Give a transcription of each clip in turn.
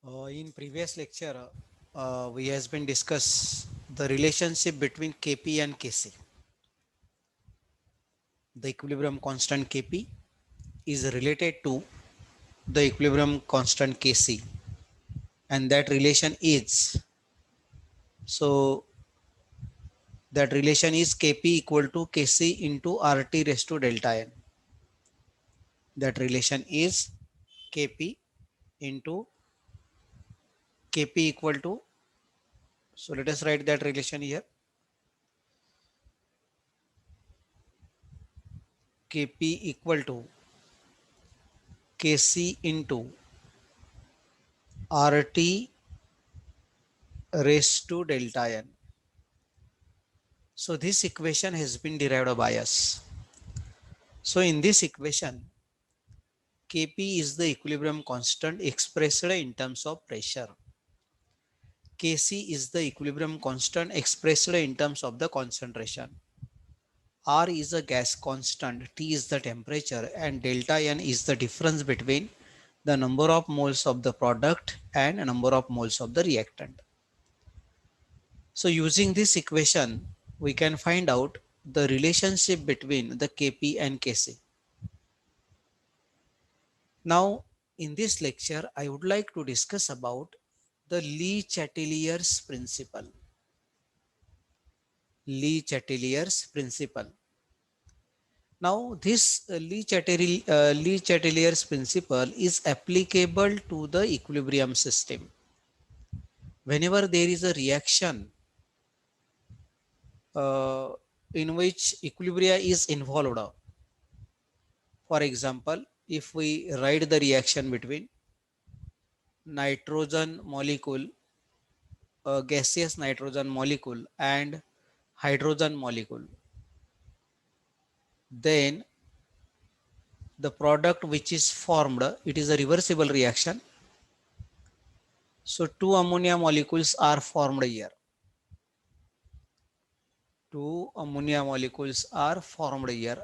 In previous lecture, we has been discuss the relationship between Kp and Kc. The equilibrium constant Kp is related to the equilibrium constant Kc, and that relation is that relation is Kp equal to Kc into RT raised to delta n. That relation is Kp into Kp equal to. So let us write that relation here. Kp equal to Kc into RT raised to delta n. So this equation has been derived by us. So in this equation, Kp is the equilibrium constant expressed in terms of pressure. Kc is the equilibrium constant expressed in terms of the concentration. R is a gas constant, T is the temperature, and delta n is the difference between the number of moles of the product and number of moles of the reactant. So using this equation, we can find out the relationship between the Kp and Kc. Now, in this lecture, I would like to discuss about the Le Chatelier's principle. Le Chatelier's principle. Now, this Le Chatelier's principle is applicable to the equilibrium system. Whenever there is a reaction uh, in which equilibria is involved, for example, if we write the reaction between nitrogen molecule, a gaseous nitrogen molecule and hydrogen molecule, then the product which is formed, it is a reversible reaction. So two ammonia molecules are formed here. Two ammonia molecules are formed here.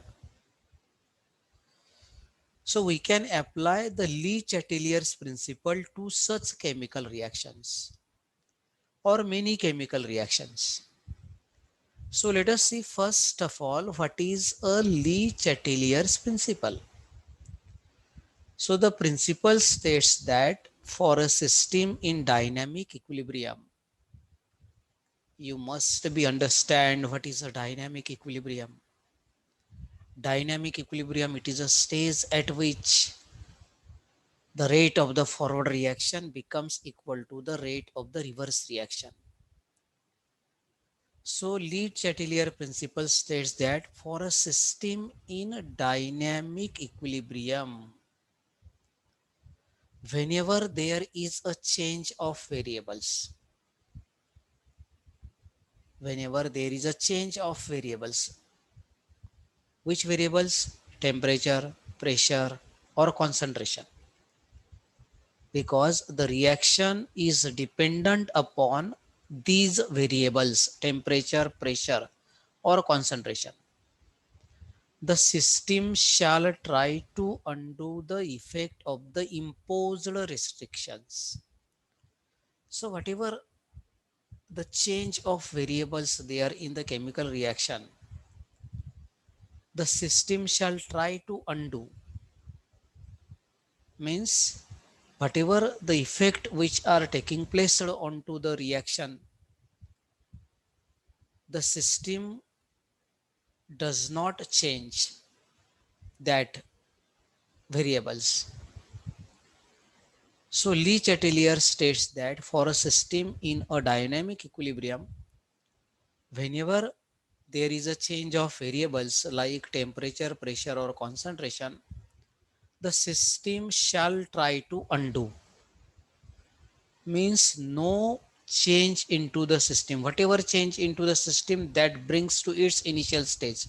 So we can apply the Le Chatelier's principle to such chemical reactions or many chemical reactions. So let us see first of all what is a Le Chatelier's principle. So the principle states that for a system in dynamic equilibrium, you must be understand what is a dynamic equilibrium. Dynamic equilibrium, it is a stage at which the rate of the forward reaction becomes equal to the rate of the reverse reaction. So Le Chatelier principle states that for a system in dynamic equilibrium, whenever there is a change of variables, whenever there is a change of variables, which variables? Temperature, pressure, or concentration, because the reaction is dependent upon these variables, temperature, pressure, or concentration. The system shall try to undo the effect of the imposed restrictions. So whatever the change of variables there in the chemical reaction, the system shall try to undo. Means whatever the effect which are taking place onto the reaction, the system does not change that variables. So Le Chatelier states that for a system in a dynamic equilibrium, whenever there is a change of variables like temperature, pressure, or concentration, the system shall try to undo. Means no change into the system. Whatever change into the system that brings to its initial stage,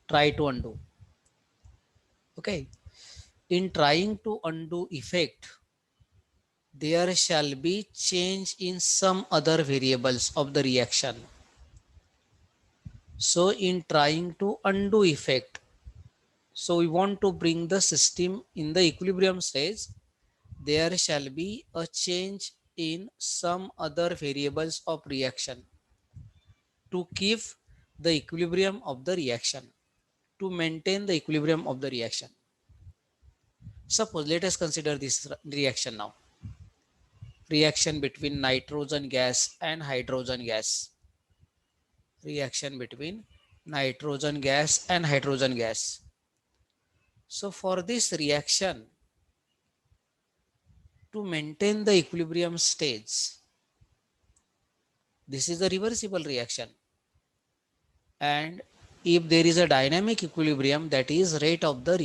try to undo. Okay. In trying to undo effect, there shall be change in some other variables of the reaction. So in trying to undo effect, so we want to bring the system in the equilibrium stage, there shall be a change in some other variables of reaction to keep the equilibrium of the reaction, to maintain the equilibrium of the reaction. Suppose, let us consider this reaction now. Reaction between nitrogen gas and hydrogen gas. Reaction between nitrogen gas and hydrogen gas. So for this reaction, to maintain the equilibrium stage, this is a reversible reaction, and if there is a dynamic equilibrium, that is rate of the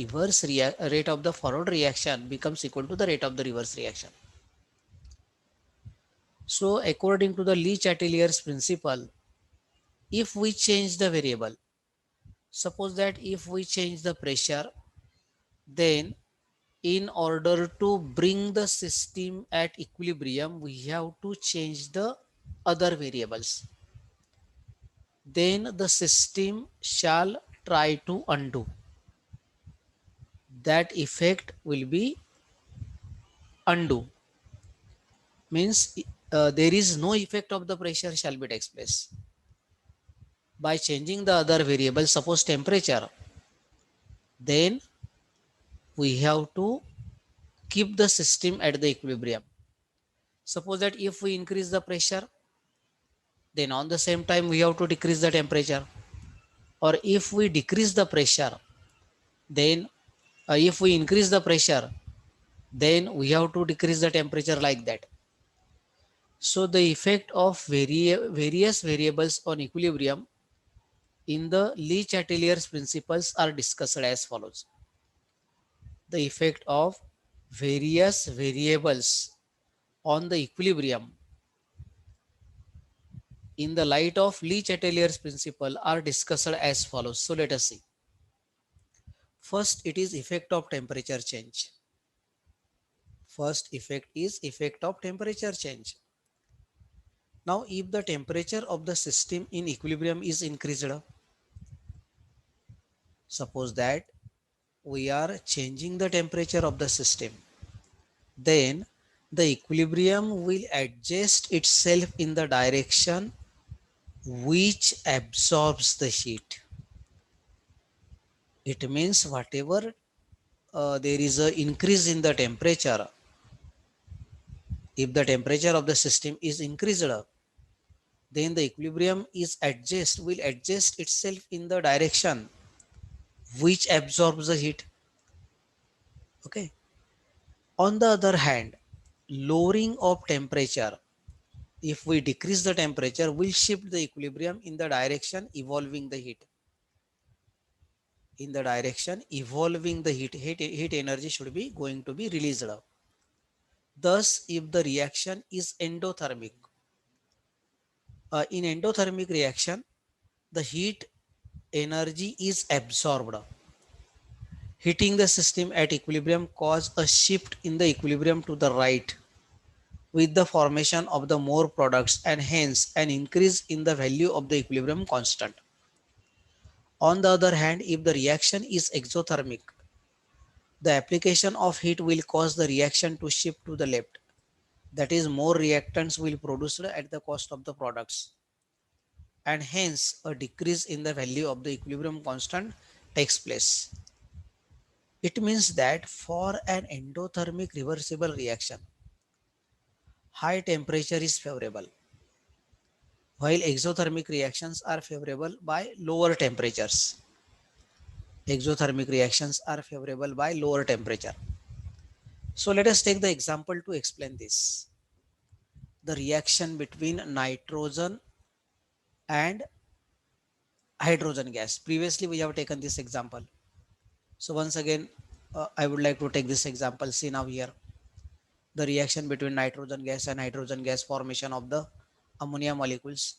rate of the forward reaction becomes equal to the rate of the reverse reaction. So according to the Le Chatelier's principle, if we change the variable, suppose that if we change the pressure, then in order to bring the system at equilibrium, we have to change the other variables. Then the system shall try to undo. That effect will be undo. Means there is no effect of the pressure shall be takes place. By changing the other variable, suppose temperature, then we have to keep the system at the equilibrium. Suppose that if we increase the pressure, then on the same time we have to decrease the temperature. Or if we decrease the pressure, then if we increase the pressure, then we have to decrease the temperature, like that. So the effect of various variables on equilibrium in the Le Chatelier's principles are discussed as follows. The effect of various variables on the equilibrium in the light of Le Chatelier's principle are discussed as follows. So let us see. First, it is effect of temperature change. First effect is effect of temperature change. Now, if the temperature of the system in equilibrium is increased, suppose that we are changing the temperature of the system, then the equilibrium will adjust itself in the direction which absorbs the heat. It means whatever there is an increase in the temperature, if the temperature of the system is increased, then the equilibrium will adjust itself in the direction which absorbs the heat. Okay. On the other hand, lowering of temperature, if we decrease the temperature, will shift the equilibrium in the direction evolving the heat. In the direction evolving the heat energy should be going to be released. Thus, if the reaction is endothermic, in endothermic reaction, the heat energy is absorbed. Heating the system at equilibrium cause a shift in the equilibrium to the right with the formation of the more products and hence an increase in the value of the equilibrium constant. On the other hand, if the reaction is exothermic, the application of heat will cause the reaction to shift to the left. That is, more reactants will be produced at the cost of the products, and hence a decrease in the value of the equilibrium constant takes place. It means that for an endothermic reversible reaction, high temperature is favorable, while exothermic reactions are favorable by lower temperatures. Exothermic reactions are favorable by lower temperature. So let us take the example to explain this. The reaction between nitrogen and hydrogen gas. Previously, we have taken this example. So once again, I would like to take this example. See now here, the reaction between nitrogen gas and hydrogen gas, formation of the ammonia molecules,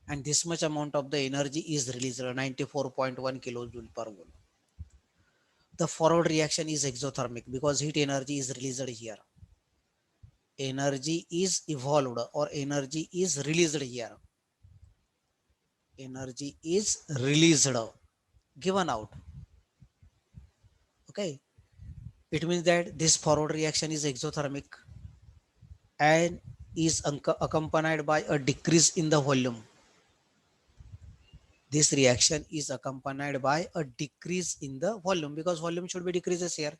and this much amount of the energy is released, 94.1 kilojoule per mole. The forward reaction is exothermic because heat energy is released here. Energy is evolved or energy is released here. Energy is released, given out. Okay. It means that this forward reaction is exothermic and is accompanied by a decrease in the volume. This reaction is accompanied by a decrease in the volume, because volume should be decreases here.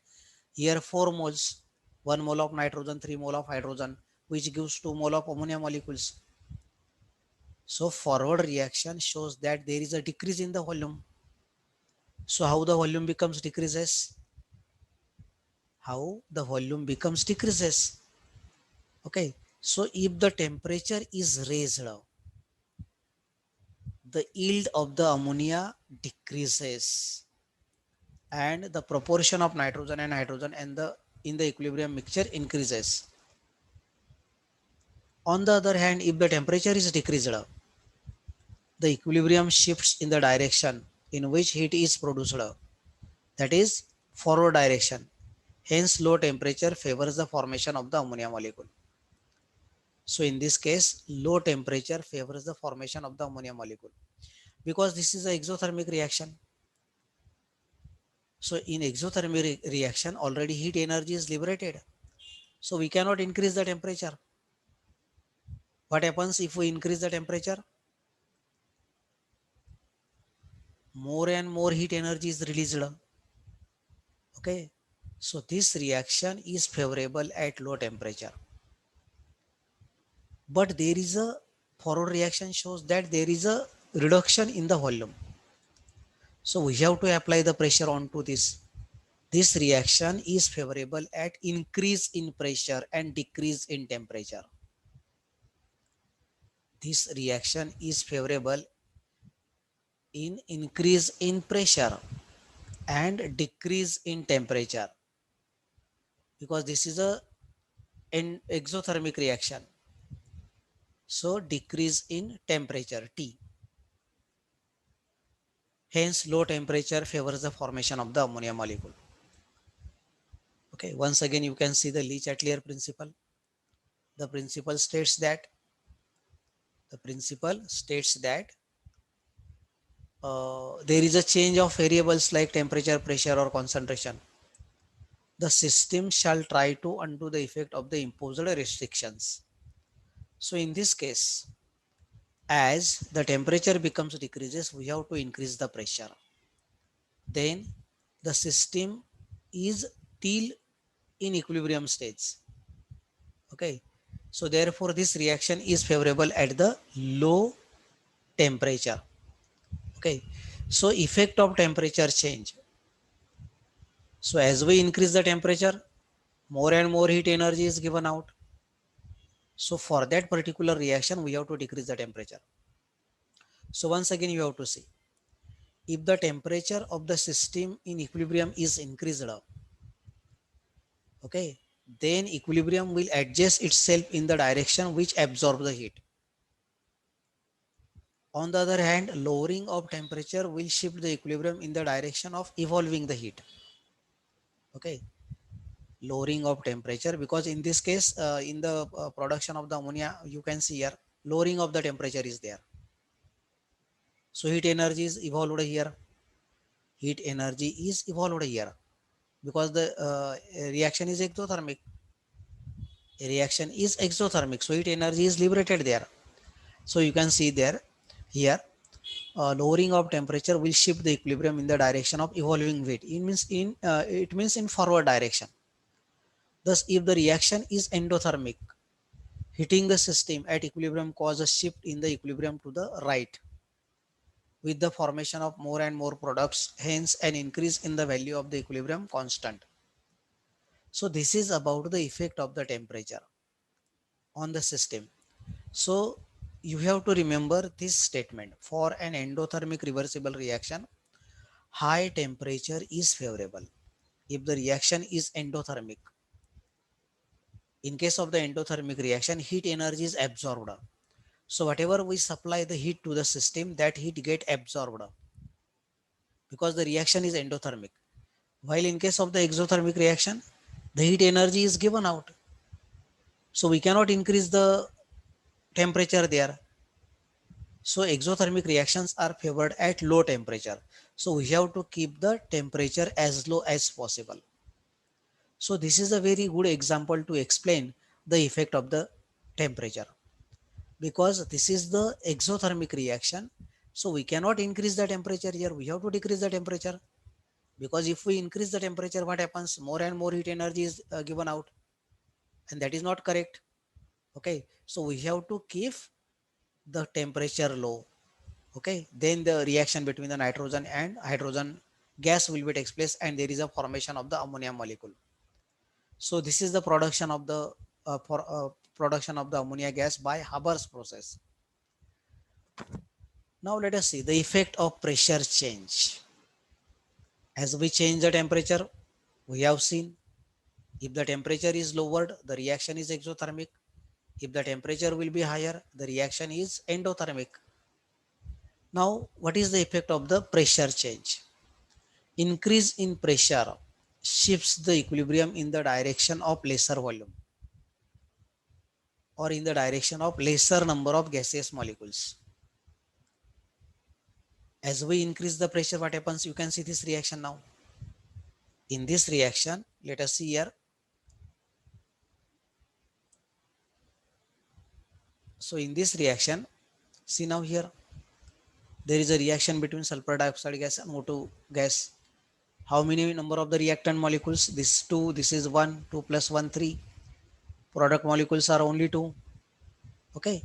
Here 4 moles, 1 mole of nitrogen, 3 mole of hydrogen, which gives 2 mole of ammonia molecules. So forward reaction shows that there is a decrease in the volume. So how the volume becomes decreases? How the volume becomes decreases? Okay. So if the temperature is raised, the yield of the ammonia decreases and the proportion of nitrogen and hydrogen and the in the equilibrium mixture increases. On the other hand, if the temperature is decreased, the equilibrium shifts in the direction in which heat is produced, that is forward direction. Hence, low temperature favors the formation of the ammonia molecule. So in this case, low temperature favors the formation of the ammonia molecule, because this is an exothermic reaction. So in exothermic reaction, already heat energy is liberated. So we cannot increase the temperature. What happens if we increase the temperature? More and more heat energy is released. Okay. So this reaction is favorable at low temperature. But there is a forward reaction shows that there is a reduction in the volume. So we have to apply the pressure onto this. This reaction is favorable at increase in pressure and decrease in temperature. This reaction is favorable in increase in pressure and decrease in temperature, because this is an exothermic reaction. So decrease in temperature T. Hence low temperature favors the formation of the ammonia molecule. Okay, once again you can see the Le-Chatelier principle. The principle states that there is a change of variables like temperature, pressure or concentration. The system shall try to undo the effect of the imposed restrictions. So in this case, as the temperature becomes decreases, we have to increase the pressure. Then the system is still in equilibrium states. Okay. So therefore this reaction is favorable at the low temperature. Okay. So effect of temperature change. So as we increase the temperature, more and more heat energy is given out. So for that particular reaction, we have to decrease the temperature. So once again, you have to see, if the temperature of the system in equilibrium is increased, okay, then equilibrium will adjust itself in the direction which absorbs the heat. On the other hand, lowering of temperature will shift the equilibrium in the direction of evolving the heat. Okay, lowering of temperature, because in this case, in the production of the ammonia, you can see here, lowering of the temperature is there. So heat energy is evolved here. Heat energy is evolved here because the reaction is exothermic. Reaction is exothermic, so heat energy is liberated there. So you can see there, here, lowering of temperature will shift the equilibrium in the direction of evolving heat. It means in forward direction. Thus, if the reaction is endothermic, heating the system at equilibrium causes a shift in the equilibrium to the right, with the formation of more and more products, hence an increase in the value of the equilibrium constant. So this is about the effect of the temperature on the system. So you have to remember this statement: for an endothermic reversible reaction, high temperature is favorable if the reaction is endothermic. In case of the endothermic reaction, heat energy is absorbed. So whatever we supply the heat to the system, that heat get absorbed because the reaction is endothermic. While in case of the exothermic reaction, the heat energy is given out. So we cannot increase the temperature there. So exothermic reactions are favored at low temperature. So we have to keep the temperature as low as possible. So this is a very good example to explain the effect of the temperature, because this is the exothermic reaction. So we cannot increase the temperature here, we have to decrease the temperature, because if we increase the temperature, what happens? More and more heat energy is given out, and that is not correct. Okay, so we have to keep the temperature low. Okay, then the reaction between the nitrogen and hydrogen gas will be takes place, and there is a formation of the ammonia molecule. So this is the production of the ammonia gas by Haber's process. Now let us see the effect of pressure change. As we change the temperature, we have seen if the temperature is lowered, the reaction is exothermic. If the temperature will be higher, the reaction is endothermic. Now, what is the effect of the pressure change? Increase in pressure shifts the equilibrium in the direction of lesser volume, or in the direction of lesser number of gaseous molecules. As we increase the pressure, what happens? You can see this reaction now. In this reaction, let us see here. So in this reaction, see now here, there is a reaction between sulfur dioxide gas and O2 gas. How many number of the reactant molecules? This 2, this is 1, 2 plus 1, 3. Product molecules are only 2. Okay.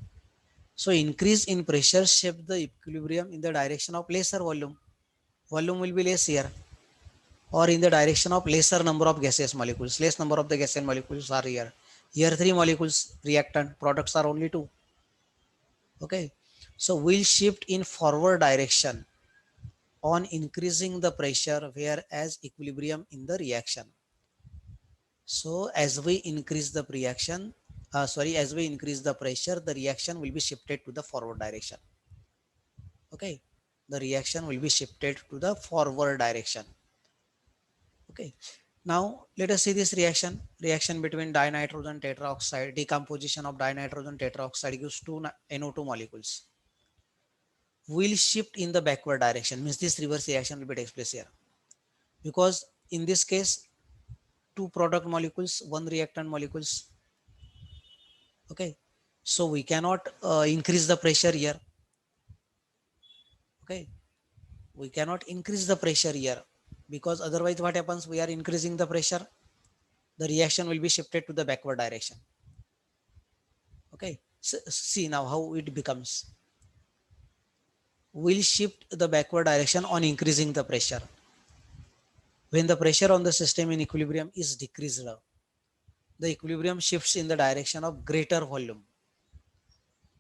So increase in pressure shape the equilibrium in the direction of lesser volume. Volume will be less here, or in the direction of lesser number of gaseous molecules. Less number of the gaseous molecules are here. Here 3 molecules reactant, products are only 2. Okay. So we'll shift in forward direction on increasing the pressure, whereas equilibrium in the reaction. So as we increase the reaction, as we increase the pressure, the reaction will be shifted to the forward direction. Okay, the reaction will be shifted to the forward direction. Okay, now let us see this reaction between dinitrogen tetroxide. Decomposition of dinitrogen tetroxide gives two NO2 molecules. Will shift in the backward direction, means this reverse reaction will be takes place here, because in this case 2 product molecules, 1 reactant molecules. Okay, so we cannot increase the pressure here. Okay, we cannot increase the pressure here, because otherwise what happens? We are increasing the pressure, the reaction will be shifted to the backward direction. Okay, so see now how it becomes. Will shift the backward direction on increasing the pressure. When the pressure on the system in equilibrium is decreased, the equilibrium shifts in the direction of greater volume,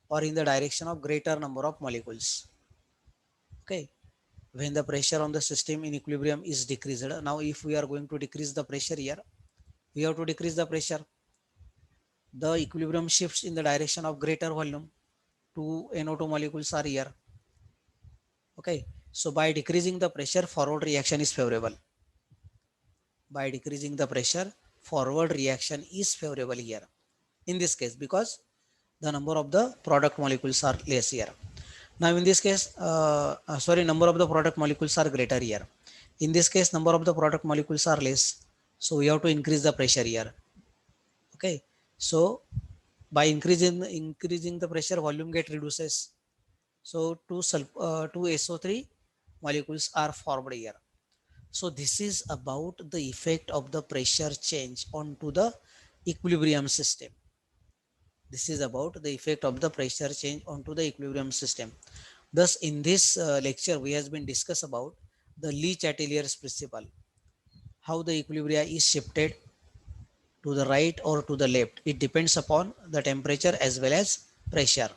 or in the direction of greater number of molecules. Okay, when the pressure on the system in equilibrium is decreased. Now if we are going to decrease the pressure here, we have to decrease the pressure. The equilibrium shifts in the direction of greater volume. 2 NO2 molecules are here. Okay, so by decreasing the pressure, forward reaction is favorable. By decreasing the pressure, forward reaction is favorable here in this case, because the number of the product molecules are less here. Now in this case, number of the product molecules are greater here. In this case, number of the product molecules are less. So we have to increase the pressure here. Okay. So by increasing the pressure, volume get reduces. So two SO3 molecules are formed here. So this is about the effect of the pressure change onto the equilibrium system. This is about the effect of the pressure change onto the equilibrium system. Thus, in this lecture, we has been discussed about the Le Chatelier's principle, how the equilibria is shifted to the right or to the left. It depends upon the temperature as well as pressure.